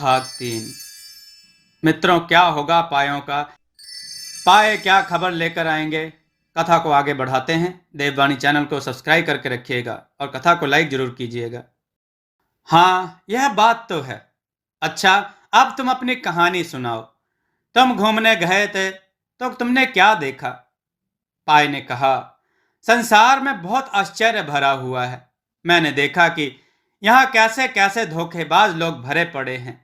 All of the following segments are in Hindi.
भाग 3। मित्रों, क्या होगा पायों का? पाए क्या खबर लेकर आएंगे? कथा को आगे बढ़ाते हैं। देववाणी चैनल को सब्सक्राइब करके रखिएगा और कथा को लाइक जरूर कीजिएगा। हाँ, यह बात तो है। अच्छा, अब तुम अपनी कहानी सुनाओ। तुम घूमने गए थे तो तुमने क्या देखा? पाय ने कहा, संसार में बहुत आश्चर्य भरा हुआ है। मैंने देखा कि यहाँ कैसे कैसे धोखेबाज लोग भरे पड़े हैं।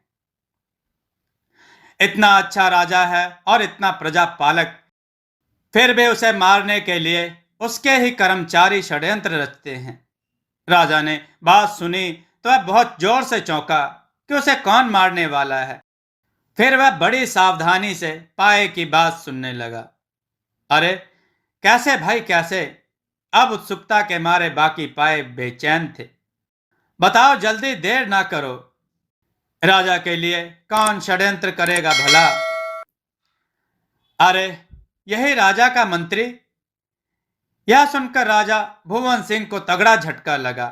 इतना अच्छा राजा है और इतना प्रजा पालक, फिर भी उसे मारने के लिए उसके ही कर्मचारी षड्यंत्र रचते हैं। राजा ने बात सुनी तो वह बहुत जोर से चौंका कि उसे कौन मारने वाला है। फिर वह बड़ी सावधानी से पाए की बात सुनने लगा। अरे, कैसे भाई कैसे? अब उत्सुकता के मारे बाकी पाए बेचैन थे। बताओ जल्दी, देर ना करो। राजा के लिए कौन षड्यंत्र करेगा भला? अरे, यही राजा का मंत्री। यह सुनकर राजा भुवन सिंह को तगड़ा झटका लगा।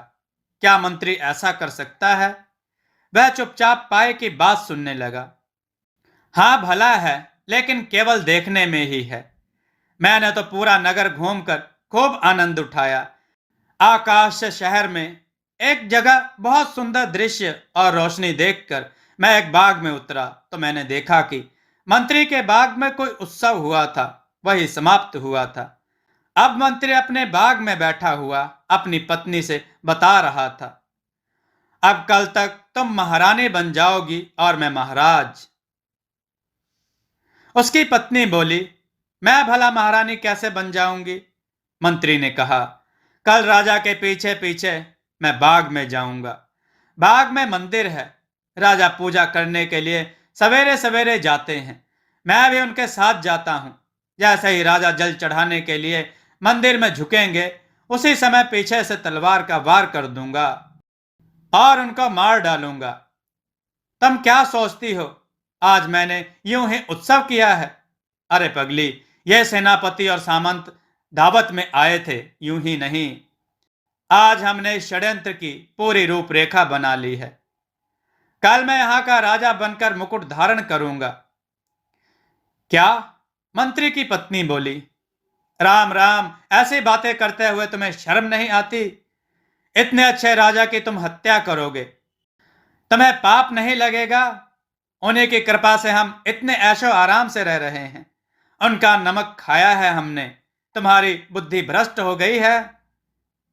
क्या मंत्री ऐसा कर सकता है? वह चुपचाप पाए की बात सुनने लगा। हाँ, भला है, लेकिन केवल देखने में ही है। मैंने तो पूरा नगर घूमकर खूब आनंद उठाया। आकाश से शहर में एक जगह बहुत सुंदर दृश्य और रोशनी देखकर मैं एक बाग में उतरा तो मैंने देखा कि मंत्री के बाग में कोई उत्सव हुआ था, वही समाप्त हुआ था। अब मंत्री अपने बाग में बैठा हुआ अपनी पत्नी से बता रहा था, अब कल तक तुम महारानी बन जाओगी और मैं महाराज। उसकी पत्नी बोली, मैं भला महारानी कैसे बन जाऊंगी? मंत्री ने कहा, कल राजा के पीछे पीछे मैं बाग में जाऊंगा। बाग में मंदिर है। राजा पूजा करने के लिए सवेरे सवेरे जाते हैं। मैं भी उनके साथ जाता हूं। जैसे ही राजा जल चढ़ाने के लिए मंदिर में झुकेंगे, उसी समय पीछे से तलवार का वार कर दूंगा और उनको मार डालूंगा। तुम क्या सोचती हो, आज मैंने यूं ही उत्सव किया है? अरे पगली, ये सेनापति और सामंत दावत में आए थे, यूं ही नहीं। आज हमने षड्यंत्र की पूरी रूपरेखा बना ली है। कल मैं यहां का राजा बनकर मुकुट धारण करूंगा। क्या? मंत्री की पत्नी बोली, राम राम, ऐसी बातें करते हुए तुम्हें शर्म नहीं आती? इतने अच्छे राजा की तुम हत्या करोगे, तुम्हें पाप नहीं लगेगा? उन्हीं की कृपा से हम इतने ऐशो आराम से रह रहे हैं। उनका नमक खाया है हमने। तुम्हारी बुद्धि भ्रष्ट हो गई है।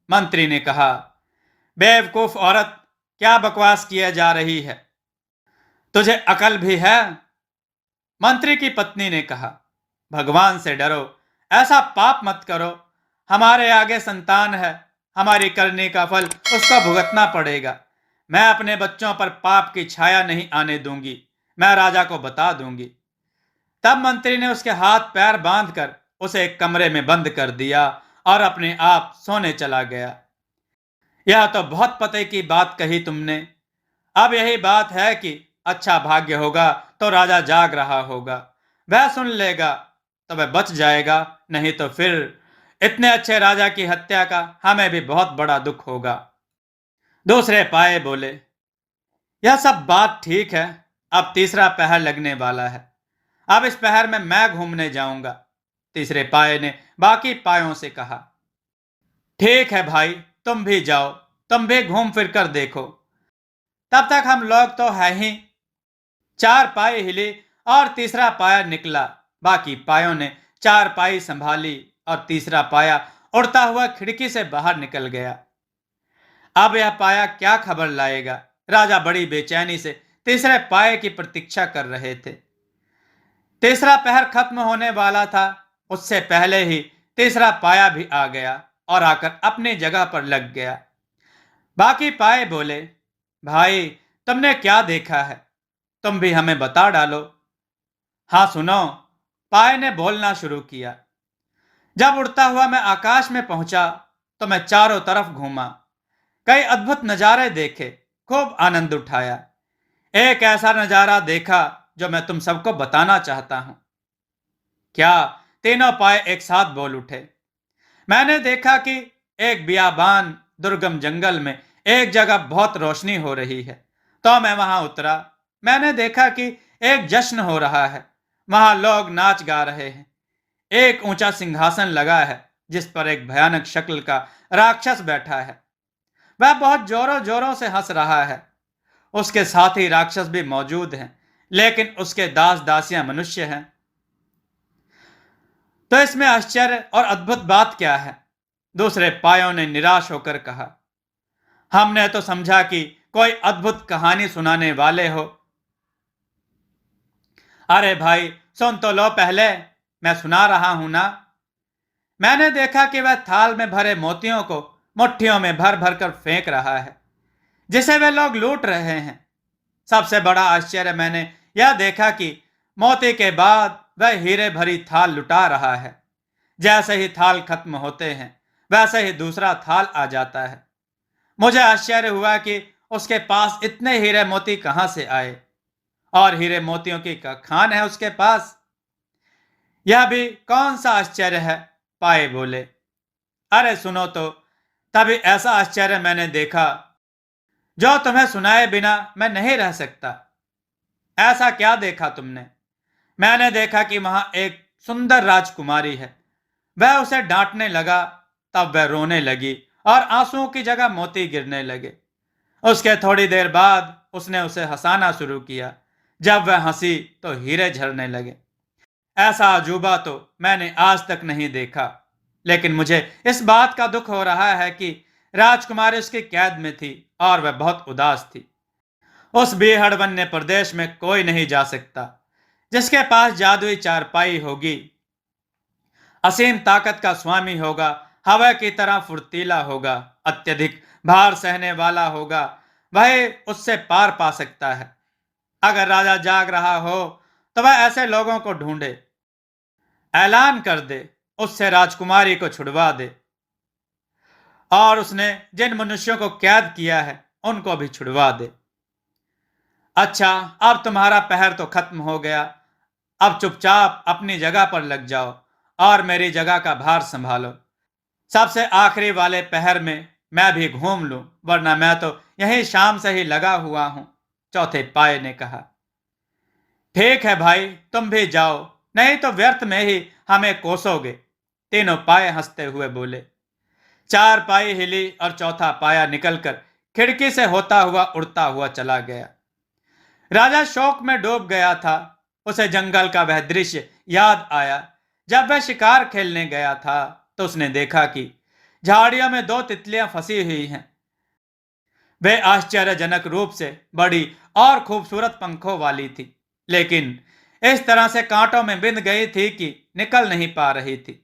मंत्री ने कहा, बेवकूफ औरत, क्या बकवास किए जा रही है? तुझे अकल भी है? मंत्री की पत्नी ने कहा, भगवान से डरो, ऐसा पाप मत करो। हमारे आगे संतान है, हमारी करने का फल उसको भुगतना पड़ेगा। मैं अपने बच्चों पर पाप की छाया नहीं आने दूंगी। मैं राजा को बता दूंगी। तब मंत्री ने उसके हाथ पैर बांधकर उसे एक कमरे में बंद कर दिया और अपने आप सोने चला गया। यह तो बहुत पते की बात कही तुमने। अब यही बात है कि अच्छा भाग्य होगा तो राजा जाग रहा होगा, वह सुन लेगा तो वह बच जाएगा, नहीं तो फिर इतने अच्छे राजा की हत्या का हमें भी बहुत बड़ा दुख होगा। दूसरे पाए बोले, यह सब बात ठीक है, अब तीसरा पहर लगने वाला है। अब इस पहर में मैं घूमने जाऊंगा। तीसरे पाए ने बाकी पायों से कहा, ठीक है भाई, तुम भी जाओ, तुम भी घूम फिर कर देखो। तब तक हम लोग तो है ही। चार पाई हिली और तीसरा पाया निकला। बाकी पायों ने चार पाई संभाली और तीसरा पाया उड़ता हुआ खिड़की से बाहर निकल गया। अब यह पाया क्या खबर लाएगा? राजा बड़ी बेचैनी से तीसरे पाए की प्रतीक्षा कर रहे थे। तीसरा पहर खत्म होने वाला था, उससे पहले ही तीसरा पाया भी आ गया और आकर अपनी जगह पर लग गया। बाकी पाए बोले, भाई, तुमने क्या देखा है? तुम भी हमें बता डालो। हाँ सुनो, पाए ने बोलना शुरू किया। जब उड़ता हुआ मैं आकाश में पहुंचा तो मैं चारों तरफ घूमा, कई अद्भुत नजारे देखे, खूब आनंद उठाया। एक ऐसा नजारा देखा जो मैं तुम सबको बताना चाहता हूं। क्या? तीनों पाए एक साथ बोल उठे। मैंने देखा कि एक बियाबान दुर्गम जंगल में एक जगह बहुत रोशनी हो रही है, तो मैं वहां उतरा। मैंने देखा कि एक जश्न हो रहा है। वहां लोग नाच गा रहे हैं। एक ऊंचा सिंहासन लगा है जिस पर एक भयानक शक्ल का राक्षस बैठा है। वह बहुत जोरों जोरों से हंस रहा है। उसके साथ ही राक्षस भी मौजूद हैं, लेकिन उसके दास दासियां मनुष्य हैं। तो इसमें आश्चर्य और अद्भुत बात क्या है? दूसरे पायों ने निराश होकर कहा। हमने तो समझा कि कोई अद्भुत कहानी सुनाने वाले हो। अरे भाई, सुन तो लो पहले, मैं सुना रहा हूं ना। मैंने देखा कि वह थाल में भरे मोतियों को मुट्ठियों में भर भर कर फेंक रहा है, जिसे वे लोग लूट रहे हैं। सबसे बड़ा आश्चर्य मैंने यह देखा कि मोती के बाद वह हीरे भरी थाल लुटा रहा है। जैसे ही थाल खत्म होते हैं, वैसे ही दूसरा थाल आ जाता है। मुझे आश्चर्य हुआ कि उसके पास इतने हीरे मोती कहां से आए, और हीरे मोतियों की खान है उसके पास। यह भी कौन सा आश्चर्य है? पाए बोले। अरे सुनो तो, तभी ऐसा आश्चर्य मैंने देखा जो तुम्हें सुनाए बिना मैं नहीं रह सकता। ऐसा क्या देखा तुमने? मैंने देखा कि वहां एक सुंदर राजकुमारी है। वह उसे डांटने लगा, तब वह रोने लगी और आंसुओं की जगह मोती गिरने लगे। उसके थोड़ी देर बाद उसने उसे हंसाना शुरू किया। जब वह हंसी तो हीरे झरने लगे। ऐसा अजूबा तो मैंने आज तक नहीं देखा। लेकिन मुझे इस बात का दुख हो रहा है कि राजकुमारी उसकी कैद में थी और वह बहुत उदास थी। उस बेहद वन्य प्रदेश में कोई नहीं जा सकता जिसके पास जादुई चारपाई होगी, असीम ताकत का स्वामी होगा, हवा की तरह फुर्तीला होगा, अत्यधिक भार सहने वाला होगा। वह उससे पार पा सकता है। अगर राजा जाग रहा हो तो वह ऐसे लोगों को ढूंढे, ऐलान कर दे, उससे राजकुमारी को छुड़वा दे, और उसने जिन मनुष्यों को कैद किया है उनको भी छुड़वा दे। अच्छा, अब तुम्हारा पहर तो खत्म हो गया। अब चुपचाप अपनी जगह पर लग जाओ और मेरी जगह का भार संभालो। सबसे आखिरी वाले पहर में मैं भी घूम लूं, वरना मैं तो यहीं शाम से ही लगा हुआ हूं। चौथे पाए ने कहा। ठीक है भाई, तुम भी जाओ, नहीं तो व्यर्थ में ही हमें कोसोगे। तीनों पाए हंसते हुए बोले। चार पाई हिली और चौथा पाया निकलकर खिड़की से होता हुआ उड़ता हुआ चला गया। राजा शोक में डूब गया था। उसे जंगल का वह दृश्य याद आया जब वह शिकार खेलने गया था। तो उसने देखा कि झाड़ियों में दो तितलियां फंसी हुई हैं। वे आश्चर्यजनक रूप से बड़ी और खूबसूरत पंखों वाली थी, लेकिन इस तरह से कांटों में बिंध गई थी कि निकल नहीं पा रही थी।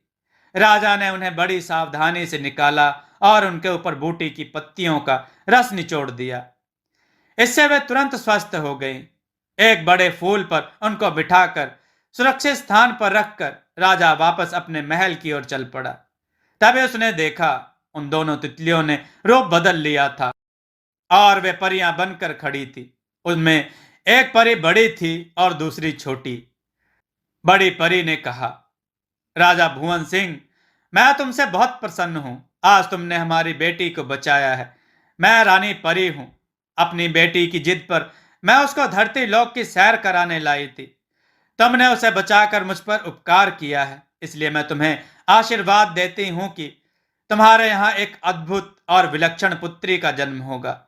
राजा ने उन्हें बड़ी सावधानी से निकाला और उनके ऊपर बूटी की पत्तियों का रस निचोड़ दिया। इससे वे तुरंत स्वस्थ हो गईं। एक बड़े फूल पर उनको बिठाकर सुरक्षित स्थान पर रखकर राजा वापस अपने महल की ओर चल पड़ा। तभी उसने देखा उन दोनों तितलियों ने रूप बदल लिया था और वे परियां बनकर खड़ी थी। उनमें एक परी बड़ी थी और दूसरी छोटी। बड़ी परी ने कहा, राजा भुवन सिंह, मैं तुमसे बहुत प्रसन्न हूं। आज तुमने हमारी बेटी को बचाया है। मैं रानी परी हूं। अपनी बेटी की जिद पर मैं उसको धरती लोक की सैर कराने लाई थी। तुमने उसे बचाकर मुझ पर उपकार किया है, इसलिए मैं तुम्हें आशीर्वाद देती हूं कि तुम्हारे यहां एक अद्भुत और विलक्षण पुत्री का जन्म होगा।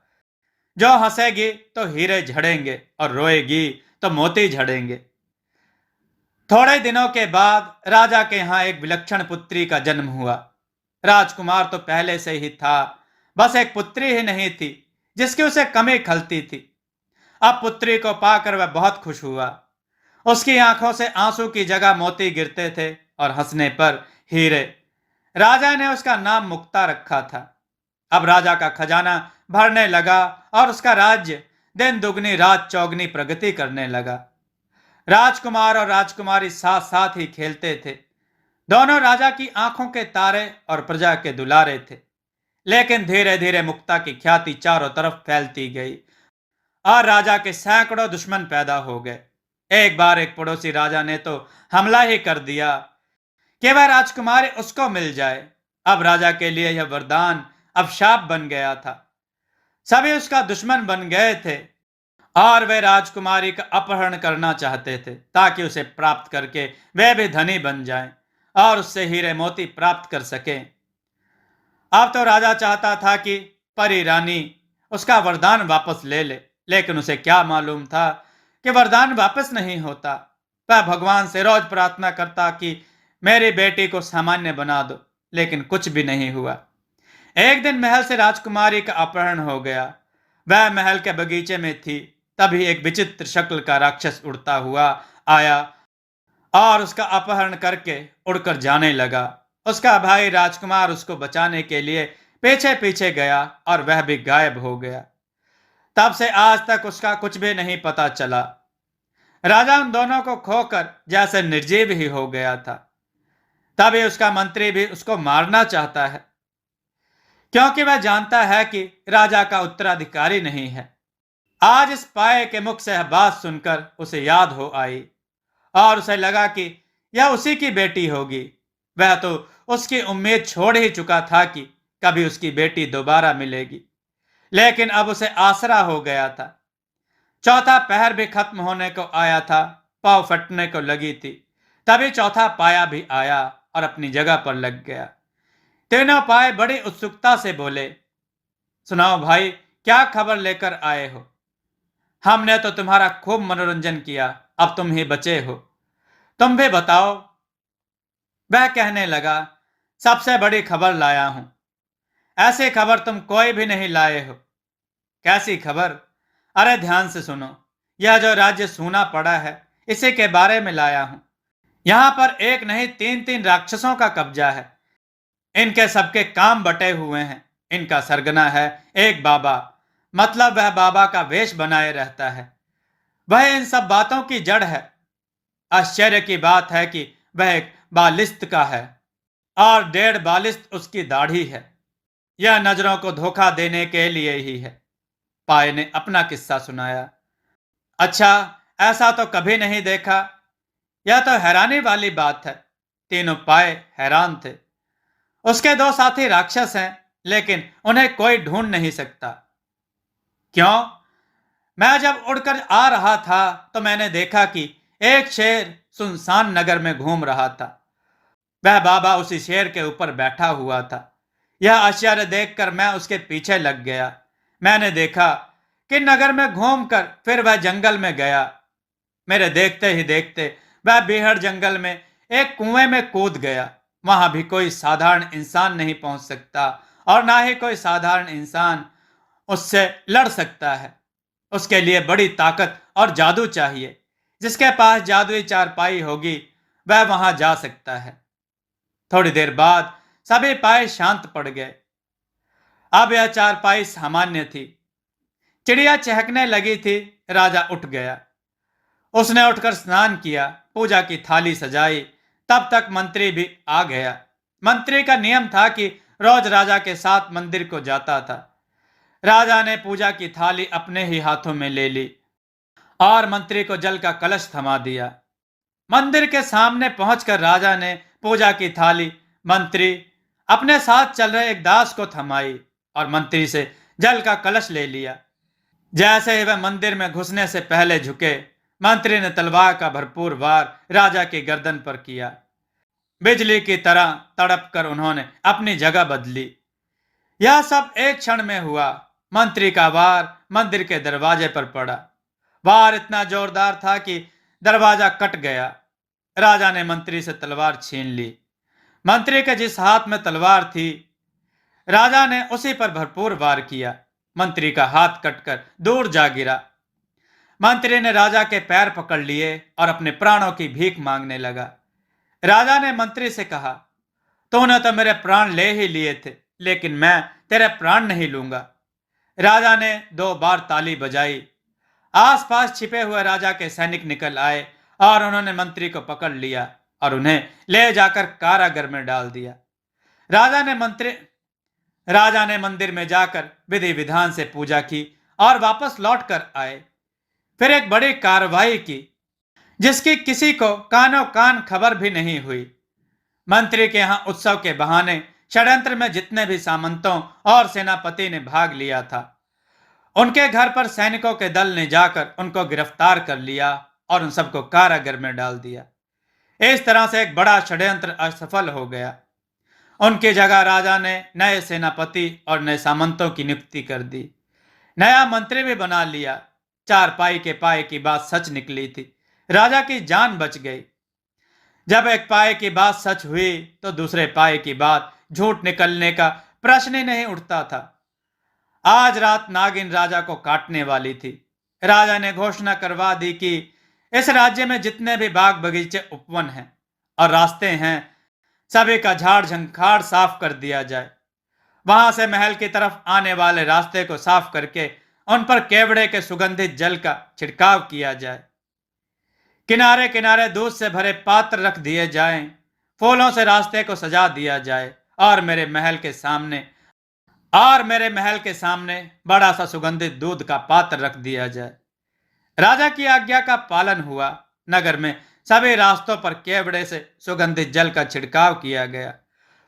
जो हंसेगी तो हीरे झड़ेंगे और रोएगी तो मोती झड़ेंगे। थोड़े दिनों के बाद राजा के यहाँ एक विलक्षण पुत्री का जन्म हुआ। राजकुमार तो पहले से ही था, बस एक पुत्री ही नहीं थी जिसकी उसे कमी खलती थी। अब पुत्री को पाकर वह बहुत खुश हुआ। उसकी आंखों से आंसू की जगह मोती गिरते थे और हंसने पर हीरे। राजा ने उसका नाम मुक्ता रखा था। अब राजा का खजाना भरने लगा और उसका राज्य दिन दुगनी रात चौगनी प्रगति करने लगा। राजकुमार और राजकुमारी साथ साथ ही खेलते थे। दोनों राजा की आंखों के तारे और प्रजा के दुलारे थे। लेकिन धीरे धीरे मुक्ता की ख्याति चारों तरफ फैलती गई और राजा के सैकड़ों दुश्मन पैदा हो गए। एक बार एक पड़ोसी राजा ने तो हमला ही कर दिया कि वह राजकुमारी उसको मिल जाए। अब राजा के लिए यह वरदान अब शाप बन गया था। सभी उसका दुश्मन बन गए थे और वे राजकुमारी का अपहरण करना चाहते थे ताकि उसे प्राप्त करके वे भी धनी बन जाएं और उससे हीरे मोती प्राप्त कर सकें। अब तो राजा चाहता था कि परी रानी उसका वरदान वापस ले ले, लेकिन उसे क्या मालूम था कि वरदान वापस नहीं होता। वह भगवान से रोज प्रार्थना करता कि मेरी बेटी को सामान्य बना दो, लेकिन कुछ भी नहीं हुआ। एक दिन महल से राजकुमारी का अपहरण हो गया। वह महल के बगीचे में थी, तभी एक विचित्र शक्ल का राक्षस उड़ता हुआ आया और उसका अपहरण करके उड़कर जाने लगा। उसका भाई राजकुमार उसको बचाने के लिए पीछे पीछे गया और वह भी गायब हो गया। तब से आज तक उसका कुछ भी नहीं पता चला। राजा उन दोनों को खोकर जैसे निर्जीव ही हो गया था। तभी उसका मंत्री भी उसको मारना चाहता है, क्योंकि वह जानता है कि राजा का उत्तराधिकारी नहीं है। आज इस पाए के मुख से यह बात सुनकर उसे याद हो आई और उसे लगा कि यह उसी की बेटी होगी। वह तो उसकी उम्मीद छोड़ ही चुका था कि कभी उसकी बेटी दोबारा मिलेगी, लेकिन अब उसे आसरा हो गया था। चौथा पहर भी खत्म होने को आया था, पाँव फटने को लगी थी। तभी चौथा पाया भी आया और अपनी जगह पर लग गया। तीनों पाए बड़ी उत्सुकता से बोले, सुनाओ भाई, क्या खबर लेकर आए हो? हमने तो तुम्हारा खूब मनोरंजन किया, अब तुम ही बचे हो, तुम भी बताओ। वह कहने लगा, सबसे बड़ी खबर लाया हूं। ऐसी खबर तुम कोई भी नहीं लाए हो। कैसी खबर? अरे ध्यान से सुनो। यह जो राज्य सूना पड़ा है, इसी के बारे में लाया हूं। यहां पर एक नहीं तीन तीन राक्षसों का कब्जा है। इनके सबके काम बटे हुए हैं। इनका सरगना है एक बाबा, मतलब वह बाबा का वेश बनाए रहता है। वह इन सब बातों की जड़ है। आश्चर्य की बात है कि वह एक बालिस्त का है और 1.5 बालिस्त उसकी दाढ़ी है। यह नजरों को धोखा देने के लिए ही है। पाए ने अपना किस्सा सुनाया। अच्छा, ऐसा तो कभी नहीं देखा। यह तो हैरानी वाली बात है। तीनों पाए हैरान थे। उसके दो साथी राक्षस हैं, लेकिन उन्हें कोई ढूंढ नहीं सकता। क्यों? मैं जब उड़कर आ रहा था तो मैंने देखा कि एक शेर सुनसान नगर में घूम रहा था। वह बाबा उसी शेर के ऊपर बैठा हुआ था। यह आश्चर्य देखकर मैं उसके पीछे लग गया। मैंने देखा कि नगर में घूमकर फिर वह जंगल में गया। मेरे देखते ही देखते वह बीहड़ जंगल में एक कुएं में कूद गया। वहां भी कोई साधारण इंसान नहीं पहुंच सकता और ना ही कोई साधारण इंसान उससे लड़ सकता है। उसके लिए बड़ी ताकत और जादू चाहिए। जिसके पास जादुई चारपाई होगी वह वहां जा सकता है। थोड़ी देर बाद सभी पाए शांत पड़ गए। अब यह चारपाई सामान्य थी। चिड़िया चहकने लगी थी। राजा उठ गया। उसने उठकर स्नान किया, पूजा की थाली सजाई। तब तक मंत्री भी आ गया। मंत्री का नियम था कि रोज राजा के साथ मंदिर को जाता था। राजा ने पूजा की थाली अपने ही हाथों में ले ली और मंत्री को जल का कलश थमा दिया। मंदिर के सामने पहुंचकर राजा ने पूजा की थाली मंत्री अपने साथ चल रहे एक दास को थमाई और मंत्री से जल का कलश ले लिया। जैसे ही वह मंदिर में घुसने से पहले झुके, मंत्री ने तलवार का भरपूर वार राजा की गर्दन पर किया। बिजली की तरह तड़प कर उन्होंने अपनी जगह बदली। यह सब एक क्षण में हुआ। मंत्री का वार मंदिर के दरवाजे पर पड़ा। वार इतना जोरदार था कि दरवाजा कट गया। राजा ने मंत्री से तलवार छीन ली। मंत्री के जिस हाथ में तलवार थी, राजा ने उसी पर भरपूर वार किया। मंत्री का हाथ कटकर दूर जा गिरा। मंत्री ने राजा के पैर पकड़ लिए और अपने प्राणों की भीख मांगने लगा। राजा ने मंत्री से कहा, तूने तो मेरे प्राण ले ही लिए थे, लेकिन मैं तेरे प्राण नहीं लूंगा। राजा ने 2 बार ताली बजाई। आसपास छिपे हुए राजा के सैनिक निकल आए और उन्होंने मंत्री को पकड़ लिया और उन्हें ले जाकर कारागार में डाल दिया। राजा ने मंत्री राजा ने मंदिर में जाकर विधि विधान से पूजा की और वापस लौट कर आए। फिर एक बड़ी कार्रवाई की, जिसकी किसी को कानो कान खबर भी नहीं हुई। मंत्री के यहां उत्सव के बहाने षड्यंत्र में जितने भी सामंतों और सेनापति ने भाग लिया था, उनके घर पर सैनिकों के दल ने जाकर उनको गिरफ्तार कर लिया और उन सबको कारागार में डाल दिया। इस तरह से एक बड़ा षड्यंत्र असफल हो गया। उनकी जगह राजा ने नए सेनापति और नए सामंतों की नियुक्ति कर दी। नया मंत्री भी बना लिया। चार पाई के पाए की बात सच निकली थी। राजा की जान बच गई। जब एक पाए की बात सच हुई तो दूसरे पाए की बात झूठ निकलने का प्रश्न ही नहीं उठता था। आज रात नागिन राजा को काटने वाली थी। राजा ने घोषणा करवा दी कि इस राज्य में जितने भी बाग बगीचे उपवन हैं और रास्ते हैं, सभी का झाड़ झंखाड़ साफ कर दिया जाए। वहां से महल की तरफ आने वाले रास्ते को साफ करके उन पर केवड़े के सुगंधित जल का छिड़काव किया जाए। किनारे किनारे दूध से भरे पात्र रख दिए जाएं, फूलों से रास्ते को सजा दिया जाए और मेरे महल के सामने बड़ा सा सुगंधित दूध का पात्र रख दिया जाए। राजा की आज्ञा का पालन हुआ। नगर में सभी रास्तों पर केवड़े से सुगंधित जल का छिड़काव किया गया।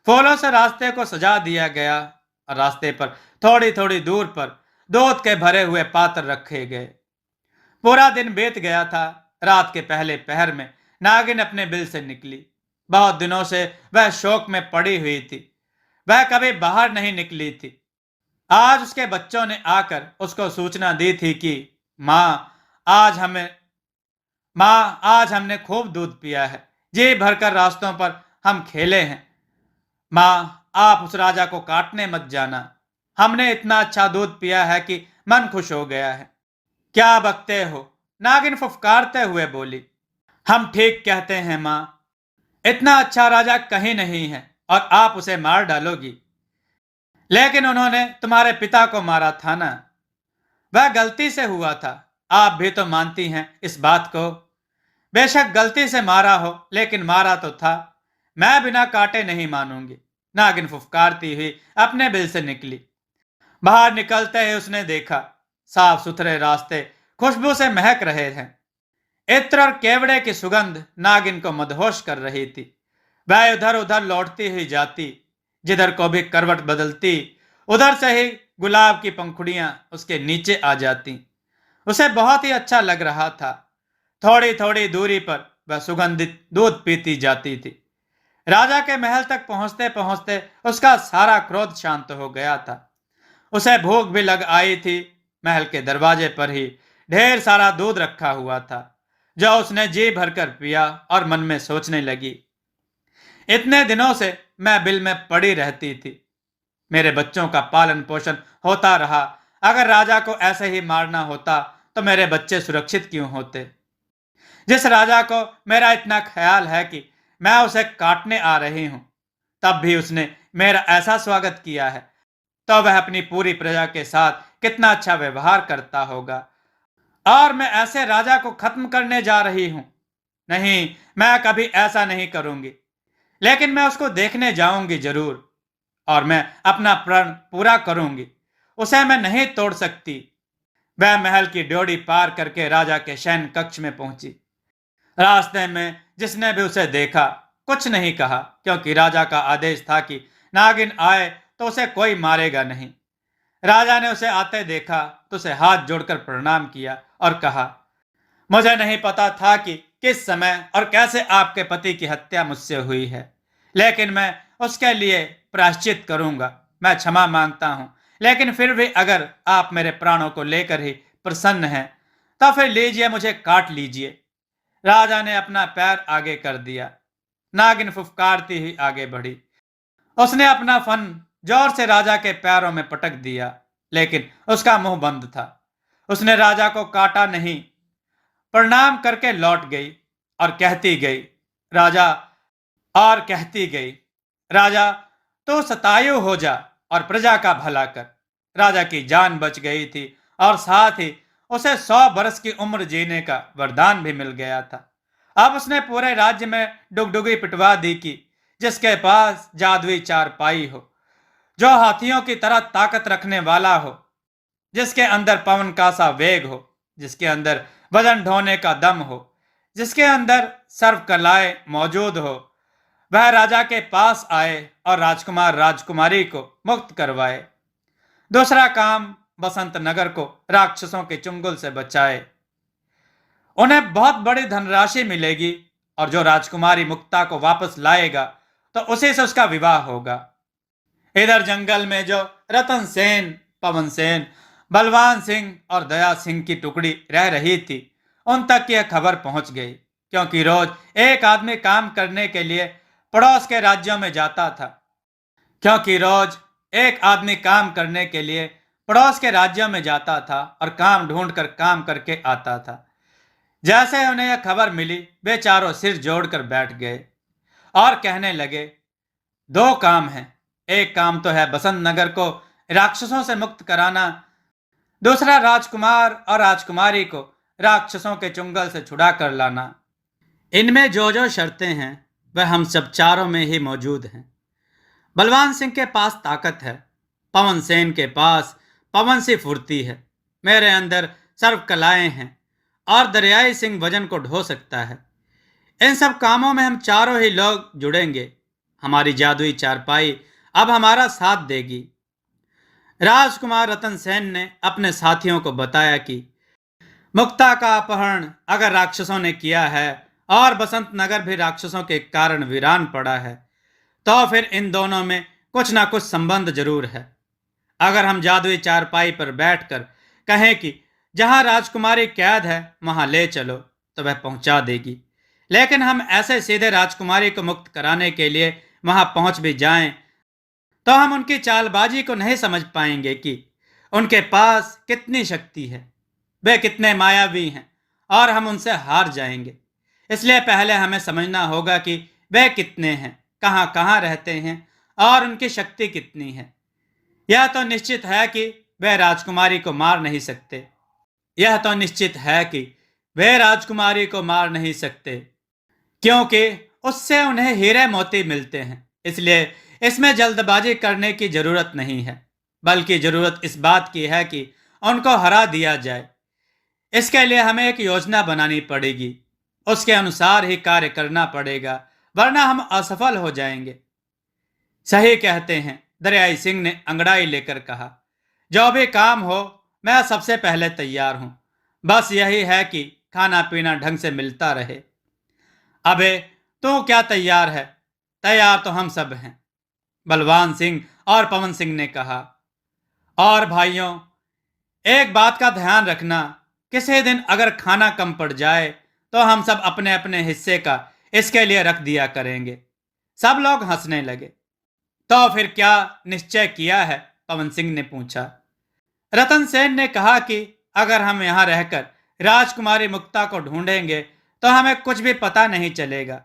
फूलों से रास्ते को सजा दिया गया और रास्ते पर थोड़ी थोड़ी दूर पर दूध के भरे हुए पात्र रखे गए। पूरा दिन बीत गया था। रात के पहले पहर में नागिन अपने बिल से निकली। बहुत दिनों से वह शोक में पड़ी हुई थी। वह कभी बाहर नहीं निकली थी। आज उसके बच्चों ने आकर उसको सूचना दी थी कि माँ आज हमें माँ आज हमने खूब दूध पिया है। जी भरकर रास्तों पर हम खेले हैं। माँ आप उस राजा को काटने मत जाना। हमने इतना अच्छा दूध पिया है कि मन खुश हो गया है। क्या बकते हो? नागिन फुफकारते हुए बोली। हम ठीक कहते हैं माँ। इतना अच्छा राजा कहीं नहीं है और आप उसे मार डालोगी। लेकिन उन्होंने तुम्हारे पिता को मारा था ना। वह गलती से हुआ था। आप भी तो मानती हैं इस बात को। बेशक गलती से मारा हो, लेकिन मारा तो था। मैं बिना काटे नहीं मानूंगी। नागिन फुफकारती हुई अपने बिल से निकली। बाहर निकलते ही उसने देखा साफ सुथरे रास्ते खुशबू से महक रहे हैं। इत्र और केवड़े की सुगंध नागिन को मदहोश कर रही थी। वह उधर उधर लौटती हुई जाती। जिधर को भी करवट बदलती, उधर से ही गुलाब की पंखुड़ियां उसके नीचे आ जाती। उसे बहुत ही अच्छा लग रहा था। थोड़ी थोड़ी दूरी पर वह सुगंधित दूध पीती जाती थी। राजा के महल तक पहुंचते पहुंचते उसका सारा क्रोध शांत हो गया था। उसे भूख भी लग आई थी। महल के दरवाजे पर ही ढेर सारा दूध रखा हुआ था, जो उसने जी भरकर पिया और मन में सोचने लगी, इतने दिनों से मैं बिल में पड़ी रहती थी। मेरे बच्चों का पालन पोषण होता रहा। अगर राजा को ऐसे ही मारना होता तो मेरे बच्चे सुरक्षित क्यों होते? जिस राजा को मेरा इतना ख्याल है कि मैं उसे काटने आ रही हूं, तब भी उसने मेरा ऐसा स्वागत किया है, तो वह अपनी पूरी प्रजा के साथ कितना अच्छा व्यवहार करता होगा। और मैं ऐसे राजा को खत्म करने जा रही हूं। नहीं, मैं कभी ऐसा नहीं करूंगी। लेकिन मैं उसको देखने जाऊंगी जरूर, और मैं अपना प्रण पूरा करूंगी। उसे मैं नहीं तोड़ सकती। वह महल की ड्योढ़ी पार करके राजा के शयन कक्ष में पहुंची। रास्ते में जिसने भी उसे देखा कुछ नहीं कहा, क्योंकि राजा का आदेश था कि नागिन आए तो उसे कोई मारेगा नहीं। राजा ने उसे आते देखा तो उसे हाथ जोड़कर प्रणाम किया और कहा, मुझे नहीं पता था कि किस समय और कैसे आपके पति की हत्या मुझसे हुई है, लेकिन मैं उसके लिए प्रायश्चित करूंगा। मैं क्षमा मांगता हूं, लेकिन फिर भी अगर आप मेरे प्राणों को लेकर ही प्रसन्न हैं, तो फिर लीजिए, मुझे काट लीजिए। राजा ने अपना पैर आगे कर दिया। नागिन फुफकारती ही आगे बढ़ी। उसने अपना फन जोर से राजा के पैरों में पटक दिया, लेकिन उसका मुंह बंद था। उसने राजा को काटा नहीं। प्रणाम करके लौट गई और कहती गई, राजा कहती गई, राजा तो शतायु हो जा और प्रजा का भला कर। राजा की जान बच गई थी और साथ ही उसे 100 बरस की उम्र जीने का वरदान भी मिल गया था। अब उसने पूरे राज्य में डुगडुगी पिटवा दी कि जिसके पास जादुई चारपाई हो, जो हाथियों की तरह ताकत रखने वाला हो, जिसके अंदर पवन का सा वेग हो, जिसके अंदर वजन ढोने का दम हो, जिसके अंदर सर्व कलाएं मौजूद हो, वह राजा के पास आए और राजकुमार राजकुमारी को मुक्त करवाए। दूसरा काम बसंत नगर को राक्षसों के चुंगल से बचाए। उन्हें बहुत बड़ी धनराशि मिलेगी और जो राजकुमारी मुक्ता को वापस लाएगा तो उसी से उसका विवाह होगा। इधर जंगल में जो रतन सेन, पवन सेन, बलवान सिंह और दया सिंह की टुकड़ी रह रही थी, उन तक यह खबर पहुंच गई, क्योंकि रोज एक आदमी काम करने के लिए पड़ोस के राज्यों में जाता था क्योंकि रोज एक आदमी काम करने के लिए पड़ोस के राज्यों में जाता था और काम ढूंढकर काम करके आता था। जैसे उन्हें यह खबर मिली, वे चारों सिर जोड़कर बैठ गए और कहने लगे, दो काम हैं। एक काम तो है बसंत नगर को राक्षसों से मुक्त कराना, दूसरा राजकुमार और राजकुमारी को राक्षसों के चुंगल से छुड़ा कर लाना। इनमें जो जो शर्तें हैं वह हम सब चारों में ही मौजूद हैं। बलवान सिंह के पास ताकत है, पवन सेन के पास पवन सी फुर्ती है, मेरे अंदर सर्व कलाएं हैं और दरियाई सिंह वजन को ढो सकता है। इन सब कामों में हम चारों ही लोग जुड़ेंगे। हमारी जादुई चारपाई अब हमारा साथ देगी। राजकुमार रतन सेन ने अपने साथियों को बताया कि मुक्ता का अपहरण अगर राक्षसों ने किया है और बसंत नगर भी राक्षसों के कारण वीरान पड़ा है, तो फिर इन दोनों में कुछ ना कुछ संबंध जरूर है। अगर हम जादुई चारपाई पर बैठकर कहें कि जहां राजकुमारी कैद है वहां ले चलो, तो वह पहुंचा देगी। लेकिन हम ऐसे सीधे राजकुमारी को मुक्त कराने के लिए वहां पहुंच भी जाएं, तो हम उनकी चालबाजी को नहीं समझ पाएंगे कि उनके पास कितनी शक्ति है, वे कितने मायावी हैं, और हम उनसे हार जाएंगे। इसलिए पहले हमें समझना होगा कि वे कितने हैं, कहां कहां रहते हैं और उनकी शक्ति कितनी है। यह तो निश्चित है कि वे राजकुमारी को मार नहीं सकते। यह तो निश्चित है कि वे राजकुमारी को मार नहीं सकते, क्योंकि उससे उन्हें हीरे मोती मिलते हैं। इसलिए इसमें जल्दबाजी करने की जरूरत नहीं है, बल्कि जरूरत इस बात की है कि उनको हरा दिया जाए। इसके लिए हमें एक योजना बनानी पड़ेगी, उसके अनुसार ही कार्य करना पड़ेगा, वरना हम असफल हो जाएंगे। सही कहते हैं, दरियाई सिंह ने अंगड़ाई लेकर कहा। जो भी काम हो मैं सबसे पहले तैयार हूं, बस यही है कि खाना पीना ढंग से मिलता रहे। अबे तू क्या तैयार है? तैयार तो हम सब हैं, बलवान सिंह और पवन सिंह ने कहा। और भाइयों, एक बात का ध्यान रखना, किसी दिन अगर खाना कम पड़ जाए तो हम सब अपने अपने हिस्से का इसके लिए रख दिया करेंगे। सब लोग हंसने लगे। तो फिर क्या निश्चय किया है? पवन सिंह ने पूछा। रतन सेन ने कहा कि अगर हम यहाँ रहकर राजकुमारी मुक्ता को ढूंढेंगे तो हमें कुछ भी पता नहीं चलेगा।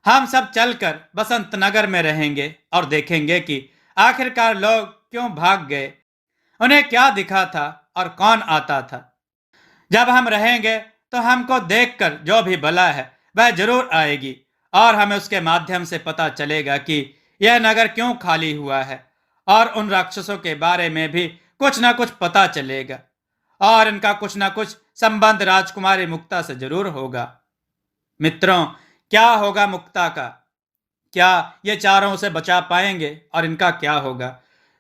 हम सब चलकर बसंत नगर में रहेंगे और देखेंगे कि आखिरकार लोग क्यों भाग गए, उन्हें क्या दिखा था और कौन आता था। जब हम रहेंगे तो हमको देखकर जो भी बला है वह जरूर आएगी और हमें उसके माध्यम से पता चलेगा कि यह नगर क्यों खाली हुआ है, और उन राक्षसों के बारे में भी कुछ ना कुछ पता चलेगा, और इनका कुछ ना कुछ संबंध राजकुमारी मुक्ता से जरूर होगा। मित्रों, क्या होगा मुक्ता का? क्या ये चारों उसे बचा पाएंगे और इनका क्या होगा?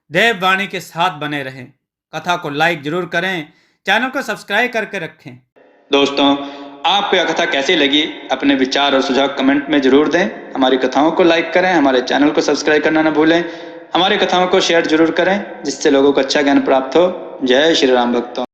देववाणी के साथ बने रहें, कथा को लाइक जरूर करें, चैनल को सब्सक्राइब करके रखें। दोस्तों, आपको यह कथा कैसी लगी? अपने विचार और सुझाव कमेंट में जरूर दें। हमारी कथाओं को लाइक करें, हमारे चैनल को सब्सक्राइब करना न भूलें, हमारी कथाओं को शेयर जरूर करें, जिससे लोगों को अच्छा ज्ञान प्राप्त हो। जय श्री राम भक्तों।